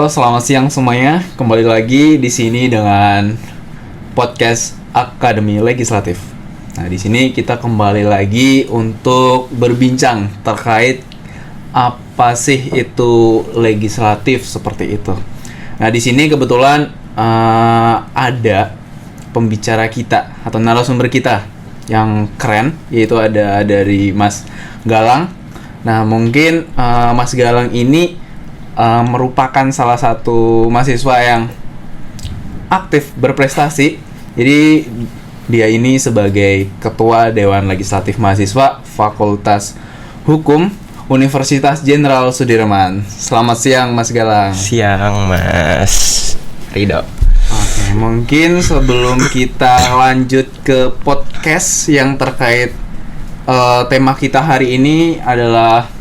Halo, selamat siang semuanya. Kembali lagi di sini dengan podcast Akademi Legislatif. Nah, di sini kita kembali lagi untuk berbincang terkait apa sih itu legislatif seperti itu. Nah, di sini kebetulan ada pembicara kita atau narasumber kita yang keren, yaitu ada dari Mas Galang. Nah, mungkin Mas Galang ini merupakan salah satu mahasiswa yang aktif berprestasi. Jadi dia ini sebagai Ketua Dewan Legislatif Mahasiswa Fakultas Hukum Universitas Jenderal Sudirman. Selamat siang Mas Galang. Siang Mas Ridho. Oke, mungkin sebelum kita lanjut ke podcast yang terkait tema kita hari ini adalah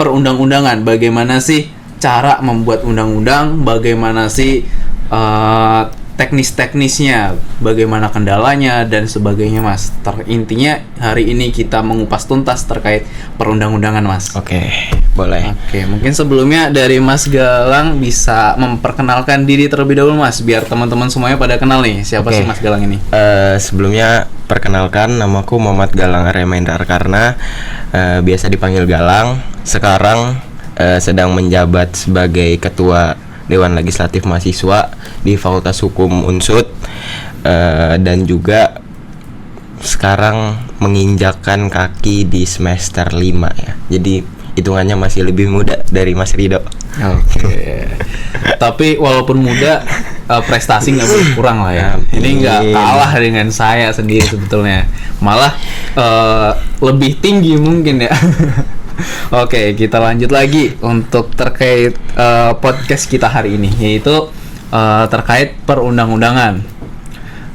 perundang-undangan. Bagaimana sih cara membuat undang-undang, bagaimana sih teknis-teknisnya, bagaimana kendalanya dan sebagainya, Mas. Intinya hari ini kita mengupas tuntas terkait perundang-undangan, Mas. Oke, boleh. Oke, mungkin sebelumnya dari Mas Galang bisa memperkenalkan diri terlebih dahulu, Mas, biar teman-teman semuanya pada kenal nih siapa sih Mas Galang ini. Sebelumnya perkenalkan, namaku Muhammad Galang Arya Mahendra Karna, biasa dipanggil Galang. Sekarang sedang menjabat sebagai Ketua Dewan Legislatif Mahasiswa di Fakultas Hukum Unsud, dan juga sekarang menginjakkan kaki di semester 5 ya. Jadi hitungannya masih lebih muda dari Mas Ridho. Oke. Tapi walaupun muda, prestasi nggak boleh kurang lah ya. Ini nggak kalah dengan saya sendiri sebetulnya. Malah lebih tinggi mungkin ya. Oke, kita lanjut lagi untuk terkait podcast kita hari ini, yaitu terkait perundang-undangan.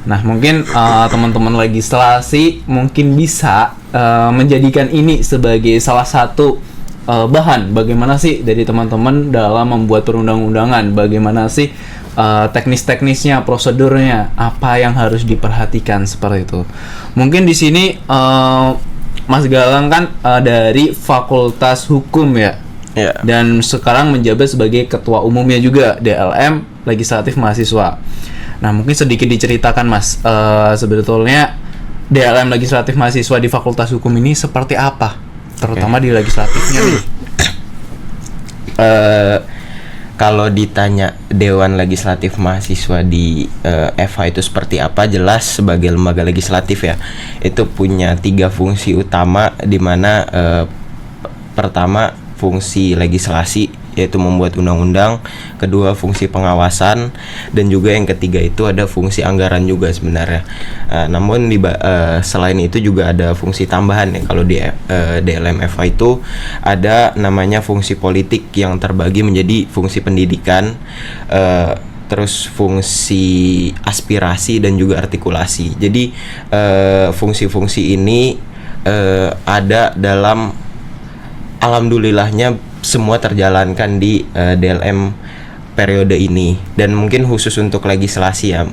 Nah, mungkin teman-teman legislasi mungkin bisa menjadikan ini sebagai salah satu bahan bagaimana sih dari teman-teman dalam membuat perundang-undangan, bagaimana sih teknis-teknisnya, prosedurnya, apa yang harus diperhatikan seperti itu. Mungkin di sini Mas Galang kan dari Fakultas Hukum ya, dan sekarang menjabat sebagai Ketua Umumnya juga DLM Legislatif Mahasiswa. Nah, mungkin sedikit diceritakan, Mas, sebetulnya DLM Legislatif Mahasiswa di Fakultas Hukum ini seperti apa, terutama di legislatifnya nih. Kalau ditanya Dewan Legislatif Mahasiswa di FH itu seperti apa, jelas sebagai lembaga legislatif ya, itu punya 3 fungsi utama, di mana pertama fungsi legislasi, yaitu membuat undang-undang, kedua fungsi pengawasan, dan juga yang ketiga itu ada fungsi anggaran juga sebenarnya. Namun selain itu juga ada fungsi tambahan ya. Kalau di DLM FH itu ada namanya fungsi politik yang terbagi menjadi fungsi pendidikan, terus fungsi aspirasi dan juga artikulasi. Jadi fungsi-fungsi ini ada dalam, alhamdulillahnya semua terjalankan di DLM periode ini. Dan mungkin khusus untuk legislasi ya,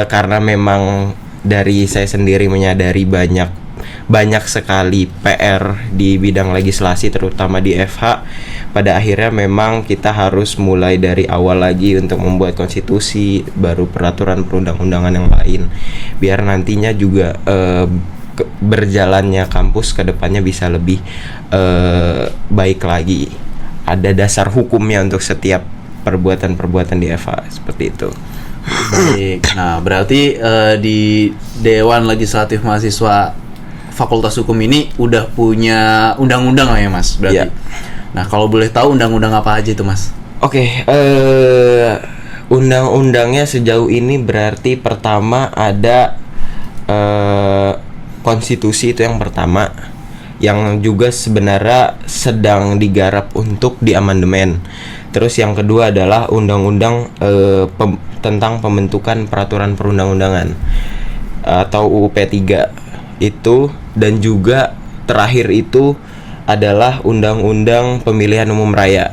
karena memang dari saya sendiri menyadari banyak sekali PR di bidang legislasi, terutama di FH. Pada akhirnya memang kita harus mulai dari awal lagi untuk membuat konstitusi, baru peraturan perundang-undangan yang lain, biar nantinya juga berjalannya kampus ke depannya bisa lebih baik lagi. Ada dasar hukumnya untuk setiap perbuatan-perbuatan di FH, seperti itu. Baik. Nah, berarti di Dewan Legislatif Mahasiswa Fakultas Hukum ini udah punya undang-undang lah ya, Mas, berarti. Ya. Nah, kalau boleh tahu undang-undang apa aja itu, Mas? Oke, undang-undangnya sejauh ini berarti pertama ada konstitusi, itu yang pertama, yang juga sebenarnya sedang digarap untuk diamandemen. Terus yang kedua adalah undang-undang tentang pembentukan peraturan perundang-undangan atau UU P3 itu, dan juga terakhir itu adalah undang-undang pemilihan umum raya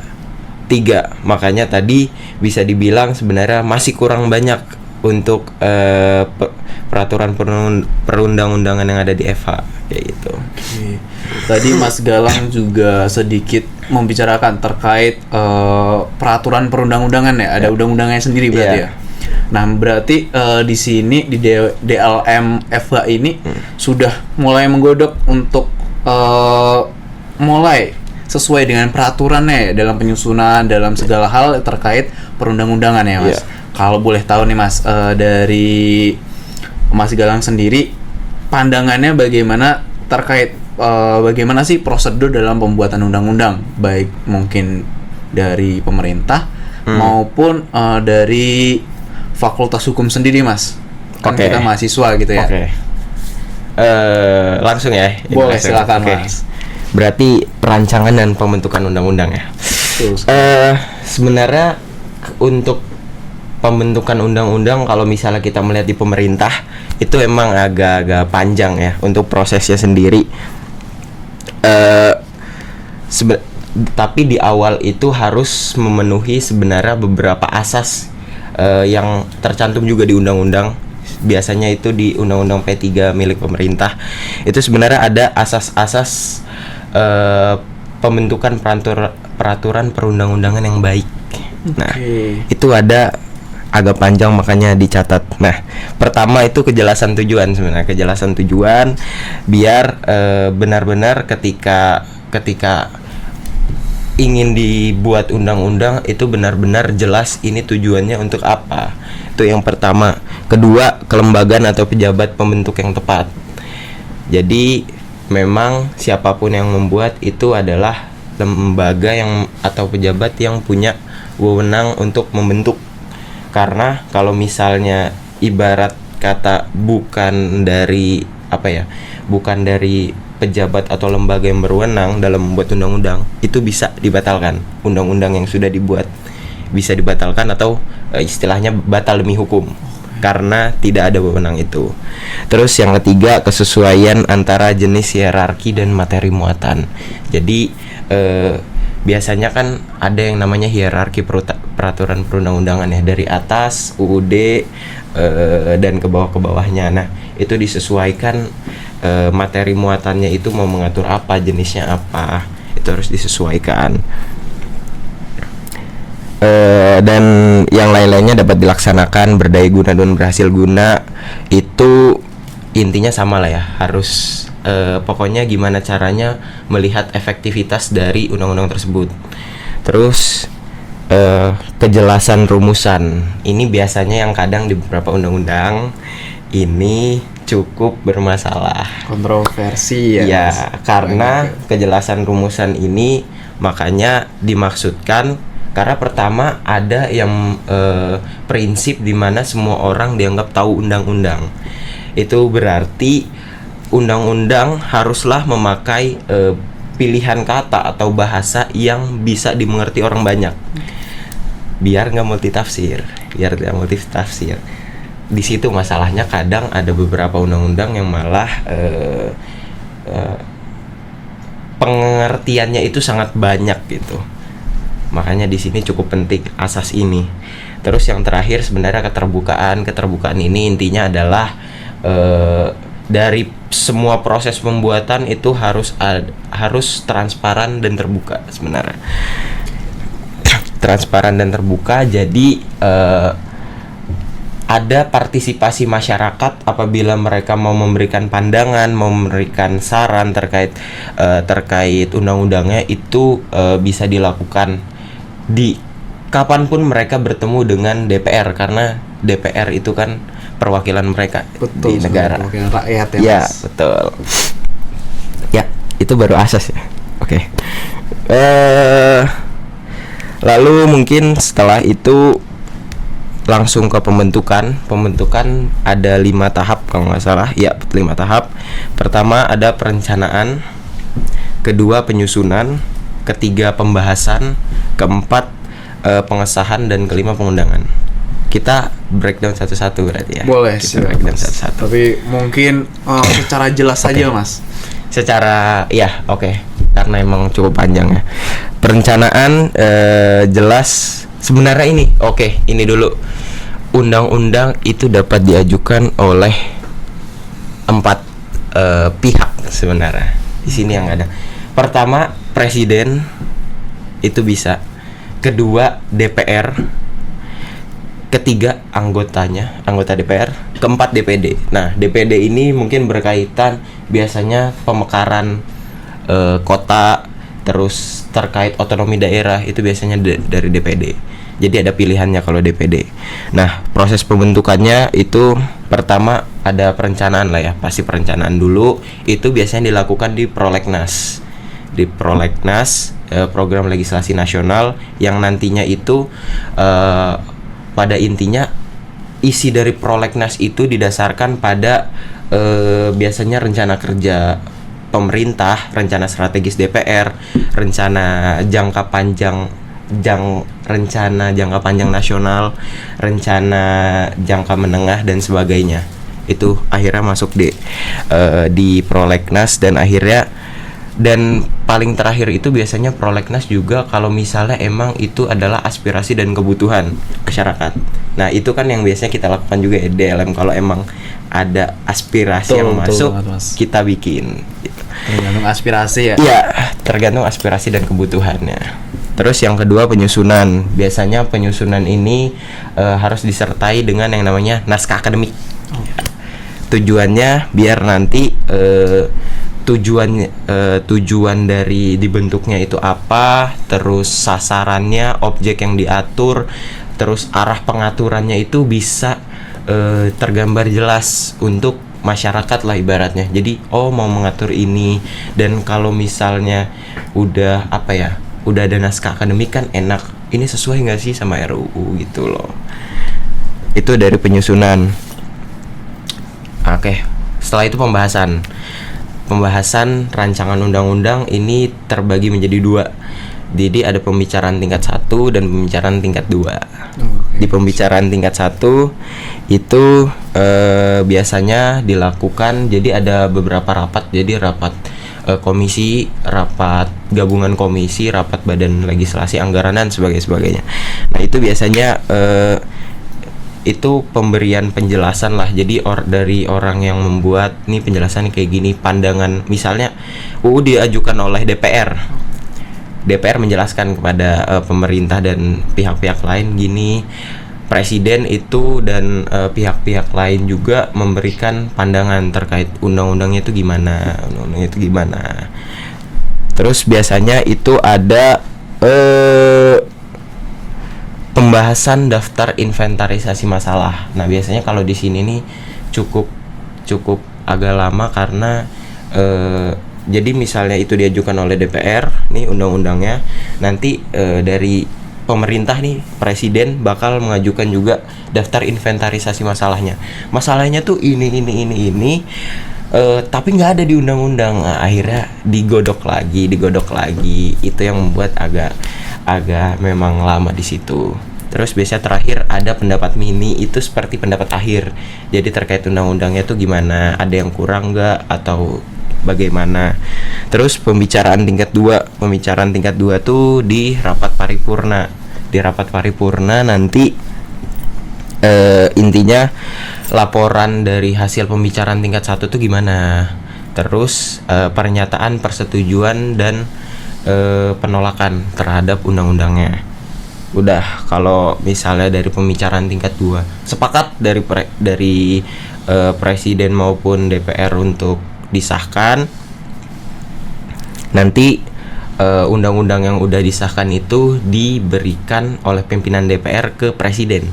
3. Makanya tadi bisa dibilang sebenarnya masih kurang banyak untuk peraturan perundang-undangan yang ada di FH kayak gitu. Oke. Tadi Mas Galang juga sedikit membicarakan terkait peraturan perundang-undangan ya. Ada undang-undangnya sendiri berarti ya. Nah, berarti di sini di DLM FH ini sudah mulai menggodok untuk mulai sesuai dengan peraturannya ya, dalam penyusunan, dalam segala hal terkait perundang-undangan ya, Mas. Kalau boleh tahu nih Mas, dari Mas Galang sendiri, pandangannya bagaimana terkait bagaimana sih prosedur dalam pembuatan undang-undang, baik mungkin dari pemerintah maupun dari Fakultas Hukum sendiri, Mas. Kan kita mahasiswa gitu ya. Langsung ya. Boleh, silakan Mas. Berarti perancangan dan pembentukan undang-undang ya. Sebenarnya untuk pembentukan undang-undang, kalau misalnya kita melihat di pemerintah, itu emang agak-agak panjang ya untuk prosesnya sendiri. Tapi di awal itu harus memenuhi sebenarnya beberapa asas yang tercantum juga di undang-undang. Biasanya itu di Undang-Undang P3 milik pemerintah. Itu sebenarnya ada asas-asas pembentukan peraturan perundang-undangan yang baik. Nah, itu ada agak panjang, makanya dicatat. Nah, pertama itu kejelasan tujuan sebenarnya. Kejelasan tujuan biar benar-benar ketika ingin dibuat undang-undang itu benar-benar jelas ini tujuannya untuk apa. Itu yang pertama. Kedua, kelembagaan atau pejabat pembentuk yang tepat. Jadi memang siapapun yang membuat itu adalah lembaga yang atau pejabat yang punya wewenang untuk membentuk. Karena kalau misalnya ibarat kata bukan dari pejabat atau lembaga yang berwenang dalam membuat undang-undang, itu bisa dibatalkan. Undang-undang yang sudah dibuat bisa dibatalkan atau istilahnya batal demi hukum karena tidak ada wewenang itu. Terus yang ketiga, kesesuaian antara jenis hierarki dan materi muatan. Jadi biasanya kan ada yang namanya hierarki peraturan perundang-undangan ya, dari atas UUD dan ke bawahnya. Nah, itu disesuaikan materi muatannya itu mau mengatur apa, jenisnya apa, itu harus disesuaikan. Dan yang lain-lainnya dapat dilaksanakan berdaya guna dan berhasil guna. Itu intinya sama lah ya, harus pokoknya gimana caranya melihat efektivitas dari undang-undang tersebut. Terus kejelasan rumusan ini biasanya yang kadang di beberapa undang-undang ini cukup bermasalah, kontroversi ya. Ya, karena kejelasan rumusan ini makanya dimaksudkan karena pertama ada yang prinsip di mana semua orang dianggap tahu undang-undang. Itu berarti undang-undang haruslah memakai pilihan kata atau bahasa yang bisa dimengerti orang banyak, biar nggak multitafsir. Di situ masalahnya, kadang ada beberapa undang-undang yang malah pengertiannya itu sangat banyak gitu. Makanya di sini cukup penting asas ini. Terus yang terakhir sebenarnya keterbukaan. Keterbukaan ini intinya adalah dari semua proses pembuatan itu harus transparan dan terbuka sebenarnya. Transparan dan terbuka. Jadi ada partisipasi masyarakat apabila mereka mau memberikan pandangan, mau memberikan saran terkait undang-undangnya, itu bisa dilakukan di kapanpun mereka bertemu dengan DPR, karena DPR itu kan perwakilan mereka. Betul, di negara. Perwakilan rakyat ya, ya Mas. Betul. Ya, itu baru asas ya. Oke. Lalu mungkin setelah itu langsung ke pembentukan. Pembentukan ada 5 tahap kalau nggak salah. Ya, 5 tahap. Pertama ada perencanaan, kedua penyusunan, ketiga pembahasan, keempat pengesahan, dan kelima pengundangan. Kita breakdown satu-satu berarti ya. Boleh, kita breakdown satu-satu. Tapi mungkin secara jelas saja, Mas. Secara ya, oke. Karena emang cukup panjang ya. Perencanaan jelas sebenarnya ini. Oke, ini dulu. Undang-undang itu dapat diajukan oleh 4 pihak sebenarnya. Di sini yang ada. Pertama, presiden itu bisa. Kedua, DPR. Ketiga, anggota DPR. Keempat, DPD. Nah, DPD ini mungkin berkaitan biasanya pemekaran kota, terus terkait otonomi daerah itu biasanya dari DPD. Jadi ada pilihannya kalau DPD. Nah, proses pembentukannya itu pertama ada perencanaan lah ya, pasti perencanaan dulu. Itu biasanya dilakukan di Prolegnas. Di Prolegnas, program legislasi nasional yang nantinya itu pada intinya isi dari Prolegnas itu didasarkan pada biasanya rencana kerja pemerintah, rencana strategis DPR, rencana jangka panjang nasional, rencana jangka menengah dan sebagainya. Itu akhirnya masuk di Prolegnas dan paling terakhir itu biasanya Prolegnas juga kalau misalnya emang itu adalah aspirasi dan kebutuhan masyarakat. Nah, itu kan yang biasanya kita lakukan juga ya DLM, kalau emang ada aspirasi yang masuk kita bikin gitu. Tergantung aspirasi ya. Iya, tergantung aspirasi dan kebutuhannya. Terus yang kedua penyusunan. Biasanya penyusunan ini harus disertai dengan yang namanya naskah akademik. Tujuannya biar nanti tujuan dari dibentuknya itu apa, terus sasarannya, objek yang diatur, terus arah pengaturannya itu bisa tergambar jelas untuk masyarakat lah ibaratnya. Jadi mau mengatur ini, dan kalau misalnya udah ada naskah akademik kan enak, ini sesuai nggak sih sama RUU gitu loh. Itu dari penyusunan. Oke, setelah itu pembahasan rancangan undang-undang ini terbagi menjadi 2. Jadi ada pembicaraan tingkat 1 dan pembicaraan tingkat 2. Di pembicaraan tingkat 1 itu biasanya dilakukan, jadi ada beberapa rapat. Jadi rapat komisi, rapat gabungan komisi, rapat badan legislasi anggaran dan sebagainya. Nah, itu biasanya itu pemberian penjelasan lah. Jadi dari orang yang membuat nih penjelasan kayak gini, pandangan misalnya UU diajukan oleh DPR menjelaskan kepada pemerintah dan pihak-pihak lain gini, presiden itu dan pihak-pihak lain juga memberikan pandangan terkait undang-undangnya itu gimana. Terus biasanya itu ada pembahasan daftar inventarisasi masalah. Nah, biasanya kalau di sini nih cukup agak lama karena jadi misalnya itu diajukan oleh DPR nih undang-undangnya, nanti dari pemerintah nih presiden bakal mengajukan juga daftar inventarisasi masalahnya. Masalahnya tuh ini tapi nggak ada di undang-undang. Nah, akhirnya digodok lagi. Itu yang membuat agak memang lama di situ. Terus biasanya terakhir ada pendapat mini, itu seperti pendapat akhir. Jadi terkait undang-undangnya tuh gimana, ada yang kurang nggak atau bagaimana. Terus pembicaraan tingkat 2 tuh di rapat paripurna nanti intinya laporan dari hasil pembicaraan tingkat 1 tuh gimana. Terus pernyataan persetujuan dan penolakan terhadap undang-undangnya. Udah, kalau misalnya dari pembicaraan tingkat 2 sepakat dari presiden maupun DPR untuk disahkan, nanti undang-undang yang udah disahkan itu diberikan oleh pimpinan DPR ke presiden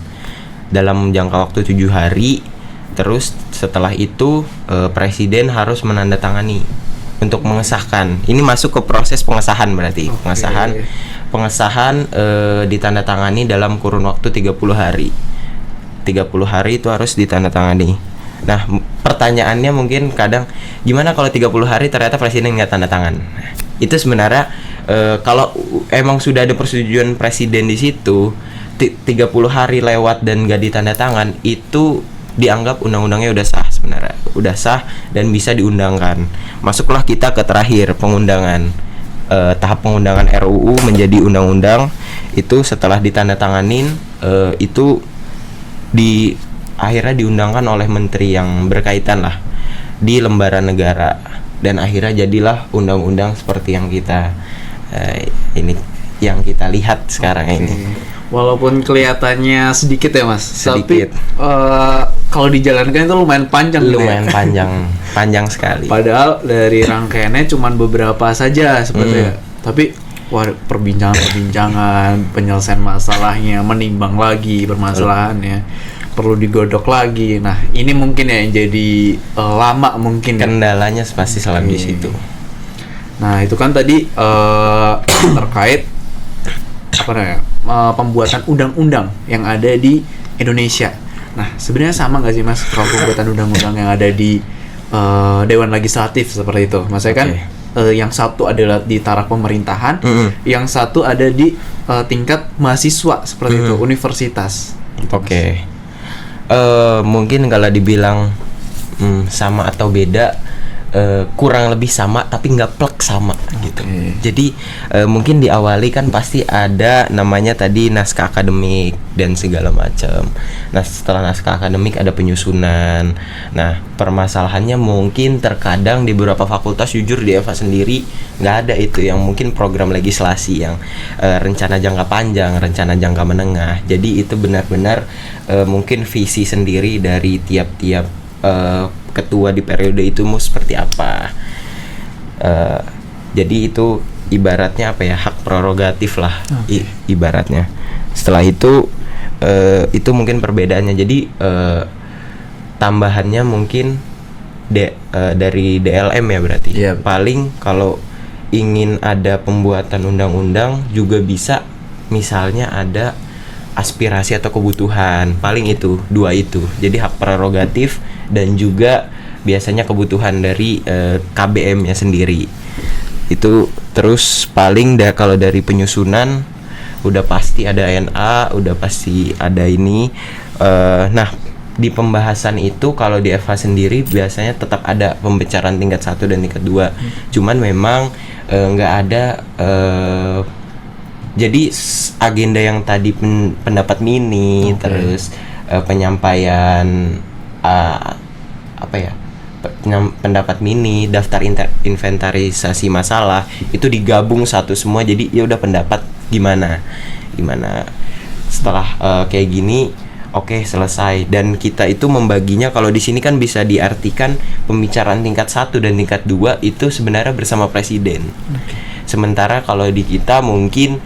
dalam jangka waktu 7 hari. Terus setelah itu presiden harus menandatangani untuk mengesahkan. Ini masuk ke proses pengesahan berarti. Pengesahan ditandatangani dalam kurun waktu 30 hari. 30 hari itu harus ditandatangani. Nah, pertanyaannya mungkin kadang gimana kalau 30 hari ternyata presiden nggak tanda tangan. Itu sebenarnya kalau emang sudah ada persetujuan presiden di situ, 30 hari lewat dan nggak ditanda tangan, itu dianggap undang-undangnya udah sah sebenarnya. Udah sah dan bisa diundangkan. Masuklah kita ke terakhir, pengundangan. Tahap pengundangan RUU menjadi undang-undang itu setelah ditandatanganin itu akhirnya diundangkan oleh menteri yang berkaitan lah di lembaran negara. dan akhirnya jadilah undang-undang seperti yang kita yang kita lihat sekarang ini. Walaupun kelihatannya sedikit ya Mas, Sedikit. tapi kalau dijalankan itu lumayan panjang gitu ya. Lumayan panjang sekali. Padahal dari rangkaiannya cuma beberapa saja sepertinya. Tapi perbincangan, penyelesaian masalahnya, menimbang lagi permasalahannya, perlu digodok lagi. Nah, ini mungkin ya yang jadi lama mungkin. Kendalanya pasti selalu di situ. Nah, itu kan tadi terkait apa namanya? Pembuatan undang-undang yang ada di Indonesia. Nah, sebenarnya sama nggak sih Mas kalau pembuatan undang-undang yang ada di Dewan Legislatif seperti itu? Maksudnya kan yang satu adalah di taraf pemerintahan, yang satu ada di tingkat mahasiswa seperti itu, universitas. Oke. Mungkin kalau dibilang sama atau beda, kurang lebih sama tapi nggak plek sama gitu. Jadi mungkin diawali kan pasti ada namanya tadi naskah akademik dan segala macam. Nah, setelah naskah akademik ada penyusunan. Nah, permasalahannya mungkin terkadang di beberapa fakultas jujur di EVA sendiri nggak ada itu yang mungkin program legislasi yang rencana jangka panjang, rencana jangka menengah. Jadi itu benar-benar mungkin visi sendiri dari tiap-tiap ketua di periode itu mau seperti apa. Jadi itu ibaratnya apa ya, hak prerogatif lah. Ibaratnya. Setelah itu mungkin perbedaannya. Jadi tambahannya mungkin dari DLM ya berarti. Paling kalau ingin ada pembuatan undang-undang juga bisa, misalnya ada aspirasi atau kebutuhan, paling itu dua itu. Jadi hak prerogatif dan juga biasanya kebutuhan dari KBM-nya sendiri. Itu terus paling kalau dari penyusunan udah pasti ada NA, udah pasti ada ini. Nah, di pembahasan itu kalau di EVA sendiri biasanya tetap ada pembicaraan tingkat 1 dan tingkat 2. Cuman memang nggak ada jadi agenda yang tadi pendapat mini, terus penyampaian pendapat mini, daftar inventarisasi masalah itu digabung satu semua. Jadi ya udah pendapat gimana setelah kayak gini, oke, selesai. Dan kita itu membaginya, kalau di sini kan bisa diartikan pembicaraan tingkat 1 dan tingkat 2 itu sebenarnya bersama presiden. Sementara kalau di kita mungkin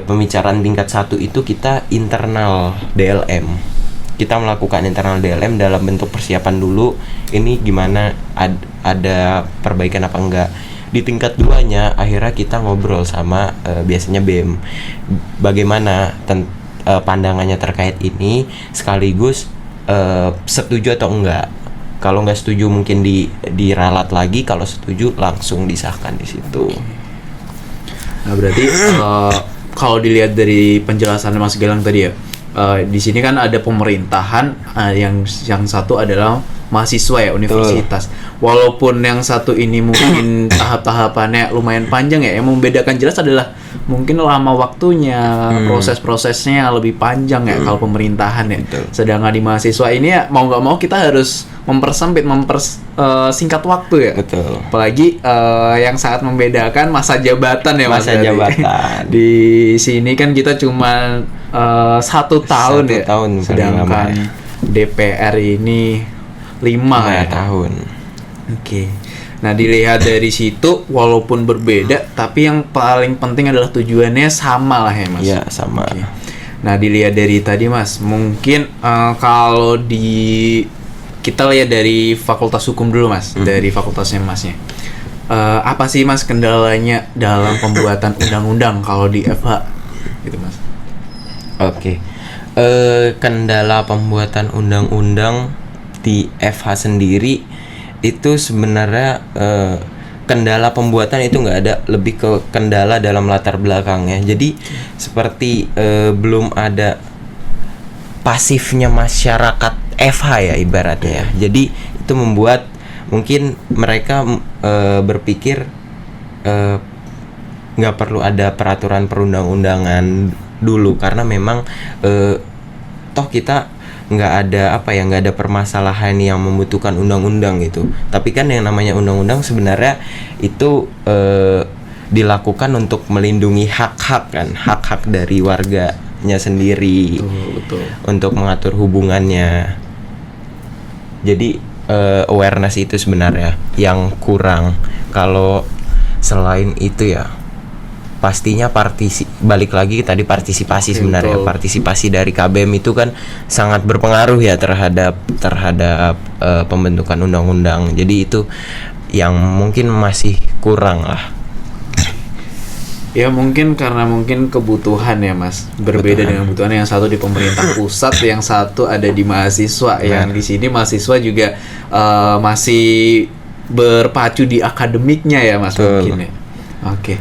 pembicaraan tingkat 1 itu kita internal DLM. Kita melakukan internal DLM dalam bentuk persiapan dulu. Ini gimana, ada perbaikan apa enggak. Di tingkat 2-nya akhirnya kita ngobrol sama biasanya BEM. Bagaimana pandangannya terkait ini, sekaligus setuju atau enggak. Kalau enggak setuju mungkin diralat lagi, kalau setuju langsung disahkan di situ. Nah, berarti kalau dilihat dari penjelasan Mas Gilang tadi ya, di sini kan ada pemerintahan, yang satu adalah mahasiswa ya, universitas. Walaupun yang satu ini mungkin tahap-tahapannya lumayan panjang ya, yang membedakan jelas adalah mungkin lama waktunya, proses-prosesnya lebih panjang ya kalau pemerintahan ya. Sedangkan di mahasiswa ini ya mau nggak mau kita harus singkat waktu ya. Apalagi yang sangat membedakan masa jabatan ya Mas. Masa jabatan. Di sini kan kita cuma 1 tahun ya. Sedangkan DPR ini 5 ya tahun. Oke. Nah, dilihat dari situ walaupun berbeda tapi yang paling penting adalah tujuannya sama lah ya Mas. Iya, sama. Oke. Nah, dilihat dari tadi Mas, mungkin kalau kita lihat dari Fakultas Hukum dulu Mas, dari fakultasnya Masnya. Apa sih Mas kendalanya dalam pembuatan undang-undang kalau di FH gitu Mas? Oke. Kendala pembuatan undang-undang di FH sendiri itu sebenarnya kendala pembuatan itu nggak ada, lebih ke kendala dalam latar belakangnya. Jadi seperti belum ada pasifnya masyarakat FH ya ibaratnya ya. Jadi itu membuat mungkin mereka berpikir nggak perlu ada peraturan perundang-undangan dulu, karena memang toh kita nggak ada nggak ada permasalahan yang membutuhkan undang-undang gitu. Tapi kan yang namanya undang-undang sebenarnya itu dilakukan untuk melindungi hak-hak kan, hak-hak dari warganya sendiri. Betul. Untuk mengatur hubungannya. Jadi awareness itu sebenarnya yang kurang. Kalau selain itu ya pastinya balik lagi tadi partisipasi sebenarnya. Betul. Partisipasi dari KBM itu kan sangat berpengaruh ya terhadap pembentukan undang-undang. Jadi itu yang mungkin masih kurang lah. Ya mungkin karena kebutuhan ya Mas, berbeda dengan kebutuhan yang satu di pemerintah pusat, yang satu ada di mahasiswa. Yang di sini mahasiswa juga masih berpacu di akademiknya ya Mas. Mungkin ya. Oke.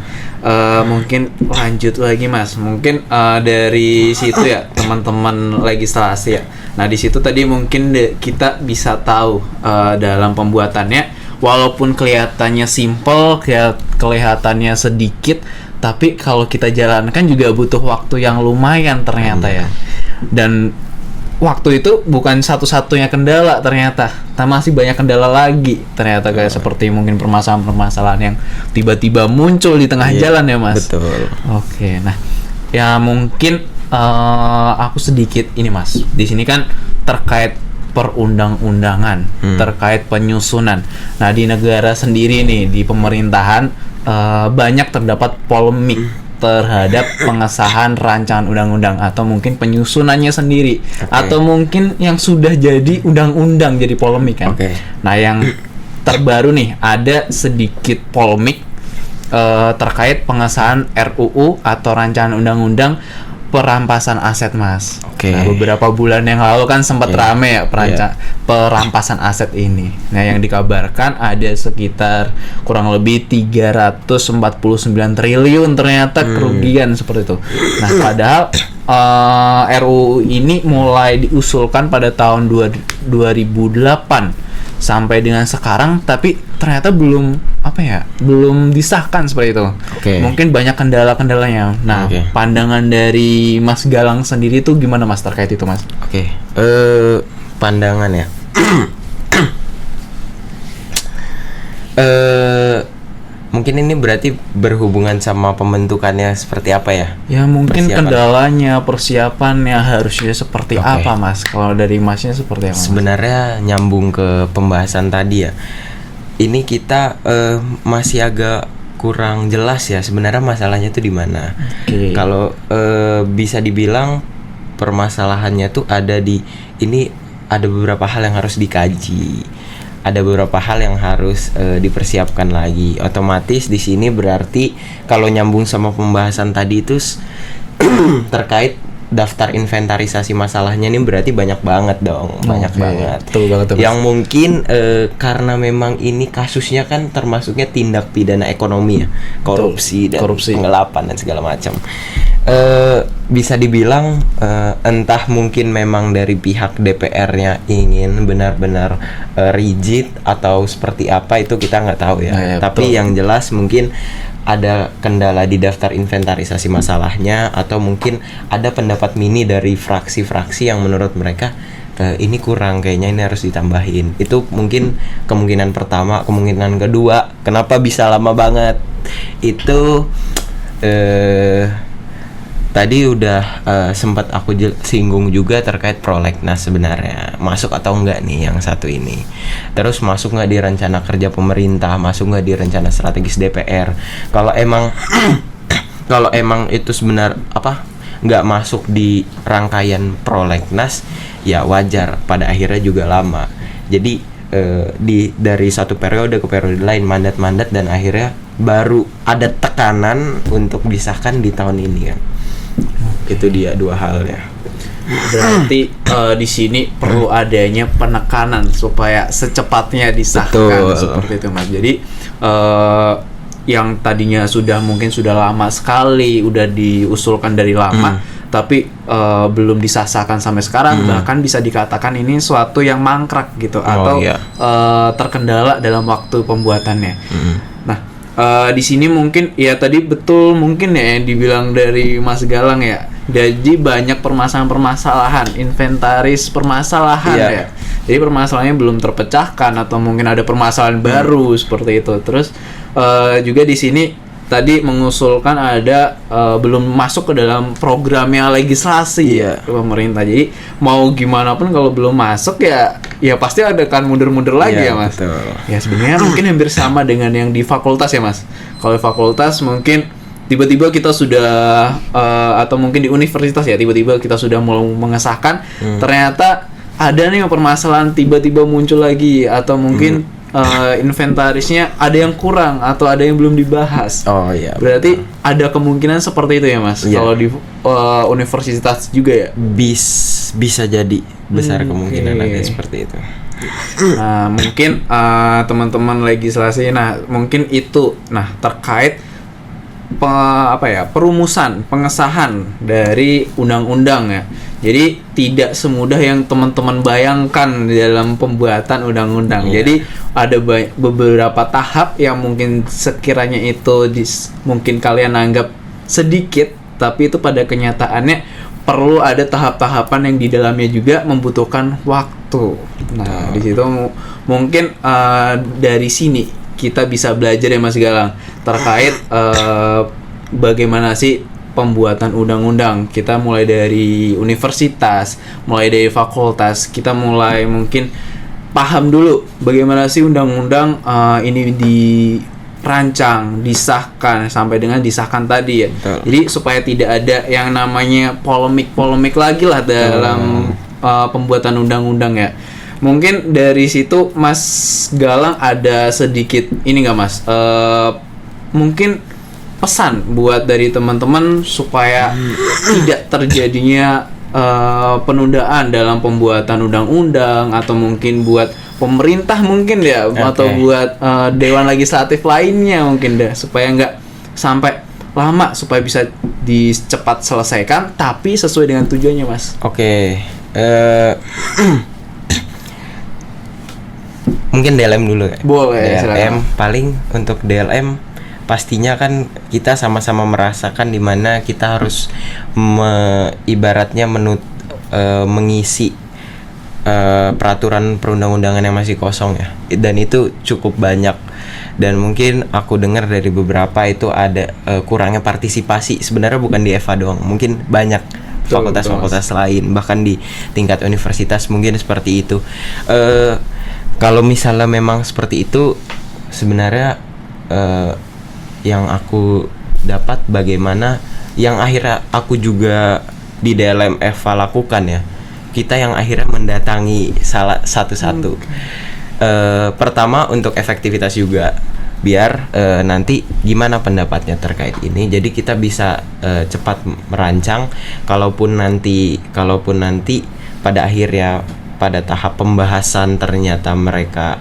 Mungkin lanjut lagi Mas. Mungkin dari situ ya teman-teman legislasi ya. Nah di situ tadi mungkin kita bisa tahu dalam pembuatannya, walaupun kelihatannya simple, kelihatannya sedikit, tapi kalau kita jalankan juga butuh waktu yang lumayan ternyata ya. Dan waktu itu bukan satu-satunya kendala ternyata. Masih banyak kendala lagi ternyata, kayak seperti mungkin permasalahan-permasalahan yang tiba-tiba muncul di tengah jalan ya Mas. Betul. Oke, nah ya mungkin aku sedikit ini Mas. Di sini kan terkait perundang-undangan, terkait penyusunan. Nah di negara sendiri nih, di pemerintahan banyak terdapat polemik terhadap pengesahan rancangan undang-undang atau mungkin penyusunannya sendiri, atau mungkin yang sudah jadi undang-undang jadi polemik kan. Nah yang terbaru nih ada sedikit polemik terkait pengesahan RUU atau rancangan undang-undang perampasan aset Mas. Nah, beberapa bulan yang lalu kan sempat rame ya perampasan aset ini. Nah yang dikabarkan ada sekitar kurang lebih 349 triliun ternyata kerugian seperti itu. Nah padahal RUU ini mulai diusulkan pada tahun 2008 sampai dengan sekarang, tapi ternyata belum disahkan seperti itu. Mungkin banyak kendala-kendalanya. Nah, pandangan dari Mas Galang sendiri itu gimana Mas terkait itu Mas? Pandangan ya. Mungkin ini berarti berhubungan sama pembentukannya seperti apa ya? Ya mungkin kendalanya, persiapannya harusnya seperti apa Mas? Kalau dari Masnya seperti apa Mas? Sebenarnya nyambung ke pembahasan tadi ya. Ini kita masih agak kurang jelas ya sebenarnya masalahnya itu di mana. Kalau bisa dibilang permasalahannya tuh ada beberapa hal yang harus dikaji. Ada beberapa hal yang harus dipersiapkan lagi. Otomatis di sini berarti kalau nyambung sama pembahasan tadi itu terkait daftar inventarisasi masalahnya ini berarti banyak banget dong, banyak banget. Betul banget. Yang mungkin karena memang ini kasusnya kan termasuknya tindak pidana ekonomi ya, korupsi dan penggelapan dan segala macam. Bisa dibilang entah mungkin memang dari pihak DPR-nya ingin benar-benar rigid atau seperti apa, itu kita nggak tahu ya. Tapi yang jelas mungkin ada kendala di daftar inventarisasi masalahnya, atau mungkin ada pendapat mini dari fraksi-fraksi yang menurut mereka ini kurang, kayaknya ini harus ditambahin. Itu mungkin kemungkinan pertama. Kemungkinan kedua, kenapa bisa lama banget? Itu tadi udah sempat aku singgung juga terkait prolegnas sebenarnya. Masuk atau enggak nih yang satu ini. Terus masuk nggak di rencana kerja pemerintah, masuk nggak di rencana strategis DPR. Kalau emang itu nggak masuk di rangkaian prolegnas, ya wajar, pada akhirnya juga lama. Jadi dari satu periode ke periode lain, mandat-mandat, dan akhirnya baru ada tekanan untuk disahkan di tahun ini kan. Itu dia dua hal ya. Berarti di sini perlu adanya penekanan supaya secepatnya disahkan. Seperti itu Mas. Jadi yang tadinya mungkin sudah lama sekali, udah diusulkan dari lama, tapi belum disahkan sampai sekarang, bahkan bisa dikatakan ini suatu yang mangkrak gitu, atau terkendala dalam waktu pembuatannya. Nah, Di sini mungkin ya tadi betul mungkin ya yang dibilang dari Mas Galang ya. Jadi banyak permasalahan-permasalahan, inventaris permasalahan Iya. ya. Jadi permasalahannya belum terpecahkan atau mungkin ada permasalahan baru seperti itu. Terus juga di sini tadi mengusulkan ada belum masuk ke dalam programnya legislasi Iya. pemerintah. Jadi mau gimana pun kalau belum masuk ya pasti ada kan mundur-mundur lagi Iya, ya Mas. betul. Ya sebenarnya mungkin hampir sama dengan yang di fakultas ya Mas. Kalau di fakultas mungkin tiba-tiba kita sudah atau mungkin di universitas ya tiba-tiba kita sudah mau mengesahkan ternyata ada nih permasalahan tiba-tiba muncul lagi atau mungkin inventarisnya ada yang kurang atau ada yang belum dibahas. Oh iya. Berarti ada kemungkinan seperti itu ya Mas. Iya. Kalau di universitas juga ya. Bisa jadi besar kemungkinan Oke. ada seperti itu. Nah, mungkin teman-teman legislasi mungkin itu terkait perumusan pengesahan dari undang-undang ya. Jadi tidak semudah yang teman-teman bayangkan di dalam pembuatan undang-undang. Iya. Jadi ada beberapa tahap yang mungkin sekiranya itu mungkin kalian anggap sedikit, tapi itu pada kenyataannya perlu ada tahap-tahapan yang di dalamnya juga membutuhkan waktu. Nah, di situ mungkin dari sini kita bisa belajar ya Mas Galang terkait bagaimana sih pembuatan undang-undang. Kita mulai dari universitas, mulai dari fakultas, kita mulai mungkin paham dulu bagaimana sih undang-undang ini dirancang, disahkan sampai dengan disahkan tadi ya. Betul. Jadi supaya tidak ada yang namanya polemik-polemik lagi lah dalam pembuatan undang-undang ya. Mungkin dari situ Mas Galang ada sedikit ini nggak Mas? Mungkin pesan buat dari teman-teman supaya tidak terjadinya penundaan dalam pembuatan undang-undang atau mungkin buat pemerintah mungkin ya atau buat dewan legislatif lainnya mungkin deh supaya nggak sampai lama supaya bisa dicepat selesaikan tapi sesuai dengan tujuannya Mas. Oke. Mungkin DLM dulu ya. Boleh, DLM silakan. paling untuk DLM pastinya kan kita sama-sama merasakan di mana kita harus ibaratnya mengisi peraturan perundang-undangan yang masih kosong ya. Dan itu cukup banyak. Dan mungkin aku dengar dari beberapa itu ada kurangnya partisipasi. Sebenarnya bukan di EVA doang, mungkin banyak fakultas-fakultas lain, bahkan di tingkat universitas mungkin seperti itu. Kalau misalnya memang seperti itu, sebenarnya yang aku dapat bagaimana yang akhirnya aku juga di dalam EVA lakukan ya, kita yang akhirnya mendatangi salah satu-satu. Pertama untuk efektivitas juga, biar nanti gimana pendapatnya terkait ini, jadi kita bisa cepat merancang. Kalaupun nanti pada akhirnya pada tahap pembahasan ternyata mereka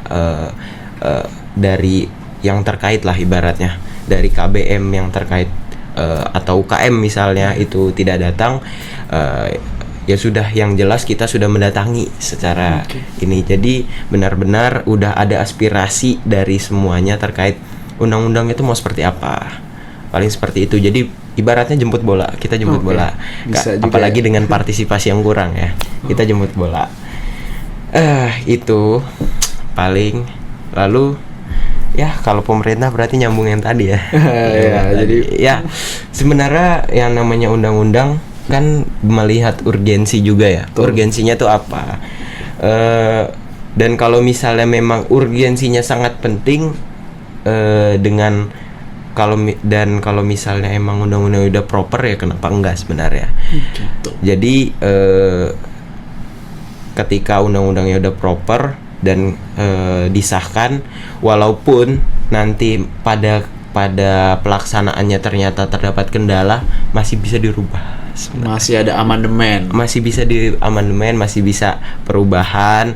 dari yang terkait lah ibaratnya dari KBM yang terkait atau UKM misalnya itu tidak datang, ya sudah, yang jelas kita sudah mendatangi secara ini. Jadi benar-benar udah ada aspirasi dari semuanya terkait undang-undang itu mau seperti apa. Paling seperti itu. Jadi ibaratnya jemput bola, kita jemput bola. Bisa juga Apalagi ya. dengan partisipasi yang kurang ya. Kita jemput bola. Itu paling. Lalu ya kalau pemerintah berarti nyambung yang tadi ya. Jadi ya sebenarnya yang namanya undang-undang kan melihat urgensi juga ya. Urgensinya tuh apa? Dan kalau misalnya memang urgensinya sangat penting, kalau misalnya emang undang-undang udah proper ya kenapa enggak sebenarnya. Jadi ketika undang-undangnya udah proper dan disahkan, walaupun nanti pada pelaksanaannya ternyata terdapat kendala, masih bisa dirubah sebenarnya. masih ada amandemen. Masih bisa di amandemen, masih bisa perubahan,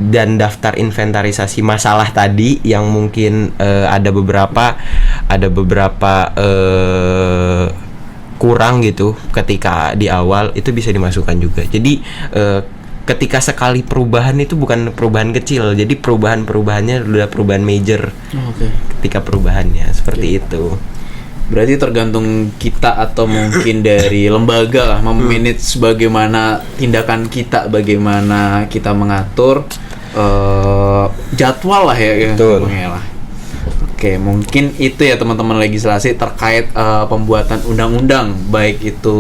dan daftar inventarisasi masalah tadi yang mungkin ada beberapa kurang gitu ketika di awal, itu bisa dimasukkan juga. Jadi ketika sekali perubahan itu bukan perubahan kecil, jadi perubahannya udah perubahan major. Oke. Ketika perubahannya seperti itu. Berarti tergantung kita atau mungkin dari lembaga lah memanage bagaimana tindakan kita, bagaimana kita mengatur jadwal lah ya. Betul. Lah. Oke, mungkin itu ya teman-teman legislasi terkait pembuatan undang-undang, baik itu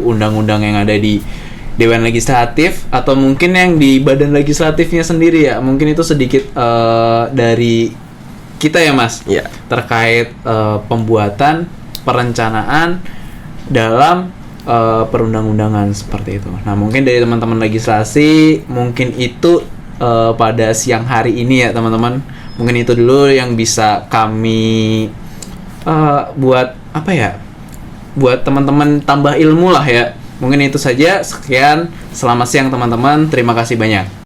undang-undang yang ada di Dewan Legislatif atau mungkin yang di badan legislatifnya sendiri ya. Mungkin itu sedikit dari kita ya Mas, Iya. terkait pembuatan perencanaan dalam perundang-undangan seperti itu. Nah mungkin dari teman-teman legislasi mungkin itu pada siang hari ini ya teman-teman. Mungkin itu dulu yang bisa kami buat apa ya? Buat teman-teman tambah ilmu lah ya. Mungkin itu saja. Sekian. Selamat siang teman-teman. Terima kasih banyak.